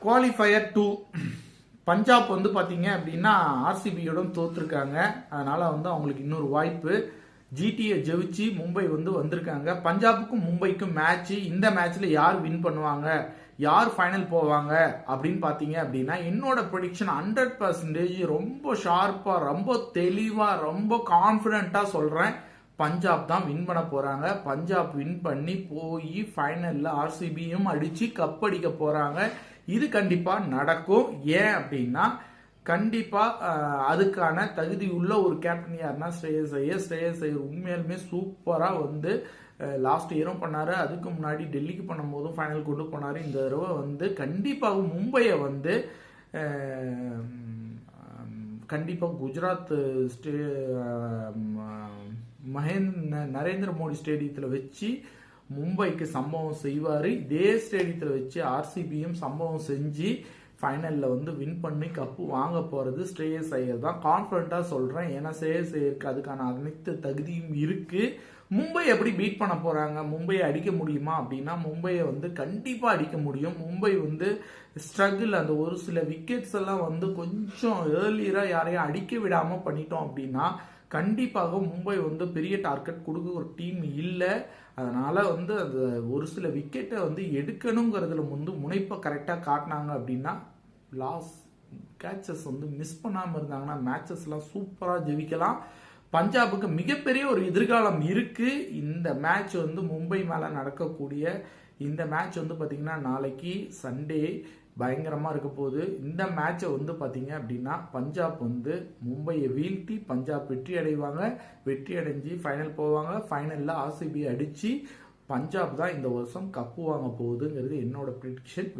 Qualifier 2 Punjab வந்து பார்த்தீங்க அப்படின்னா ஆர்சிபியோட தோத்துருக்காங்க. அதனால வந்து அவங்களுக்கு இன்னொரு வாய்ப்பு. ஜிடியை ஜெயிச்சு மும்பை வந்து வந்திருக்காங்க. பஞ்சாபுக்கும் மும்பைக்கும் மேட்ச். இந்த மேட்ச்ல யார் வின் பண்ணுவாங்க, யார் ஃபைனல் போவாங்க அப்படின்னு பார்த்தீங்க அப்படின்னா என்னோட ப்ரெடிக்ஷன் 100% ரொம்ப ஷார்ப்பாக, ரொம்ப தெளிவாக, ரொம்ப கான்ஃபிடென்ட்டாக சொல்கிறேன். பஞ்சாப் தான் வின் பண்ண போறாங்க. பஞ்சாப் வின் பண்ணி போய் ஃபைனல்ல ஆர்சிபியும் அடிச்சு கப் அடிக்க போறாங்க. இது கண்டிப்பா நடக்கும். ஏன் அப்படின்னா கண்டிப்பா அதுக்கான தகுதி உள்ள ஒரு கேப்டன் யாருன்னா ஸ்ரேயஸ் ஐயர். ஸ்ரேயஸ் ஐயர் உண்மையாலுமே சூப்பரா வந்து லாஸ்ட் இயரும் பண்ணாரு. அதுக்கு முன்னாடி டெல்லிக்கு பண்ணும் போதும் ஃபைனல் கொண்டு போனாரு. இந்த தடவை வந்து கண்டிப்பாக மும்பையை வந்து கண்டிப்பாக குஜராத் நரேந்திர மோடி ஸ்டேடியத்தில் வச்சு மும்பைக்கு சம்பவம் செய்வார். இதே ஸ்டேடியத்தில் வச்சு ஆர்சிபியும் சம்பவம் செஞ்சு ஃபைனலில் வந்து வின் பண்ணி கப்பு வாங்க போகிறது ஸ்ரேயஸ் ஐயர் தான். கான்ஃபிடண்ட்டாக சொல்கிறேன். ஏன்னா ஸ்ரேயஸ் ஐயருக்கு அதுக்கான அனைத்து தகுதியும் இருக்குது. மும்பை எப்படி பீட் பண்ண போகிறாங்க, மும்பையை அடிக்க முடியுமா அப்படின்னா மும்பையை வந்து கண்டிப்பாக அடிக்க முடியும். மும்பை வந்து ஸ்ட்ரகிள், அந்த ஒரு சில விக்கெட்ஸ் எல்லாம் வந்து கொஞ்சம் ஏர்லியராக யாரையும் அடிக்க விடாமல் பண்ணிட்டோம் அப்படின்னா கண்டிப்பாக மும்பை வந்து பெரிய டார்கெட் கொடுக்க ஒரு டீம் இல்லை. அதனால வந்து அந்த ஒரு சில விக்கெட்டை வந்து எடுக்கணுங்கிறதுல வந்து முனைப்பை கரெக்டாக காட்டினாங்க அப்படின்னா லாஸ்ட் கேட்சஸ் வந்து மிஸ் பண்ணாமல் இருந்தாங்கன்னா மேட்சஸ்லாம் சூப்பராக ஜெயிக்கலாம். பஞ்சாபுக்கு மிகப்பெரிய ஒரு எதிர்காலம் இருக்கு. இந்த மேட்ச் வந்து மும்பை மேலே நடக்கக்கூடிய இந்த மேட்ச் வந்து பார்த்தீங்கன்னா நாளைக்கு சண்டே பயங்கரமாக இருக்க போகுது. இந்த மேட்சை வந்து பார்த்தீங்க அப்படின்னா பஞ்சாப் வந்து மும்பையை வீழ்த்தி பஞ்சாப் வெற்றி அடைவாங்க. வெற்றி அடைஞ்சு ஃபைனல் போவாங்க. ஃபைனலில் ஆர்சிபி அடித்து பஞ்சாப் தான் இந்த வருஷம் கப்பு வாங்க போகுதுங்கிறது என்னோட ப்ரெடிக்ஷன்.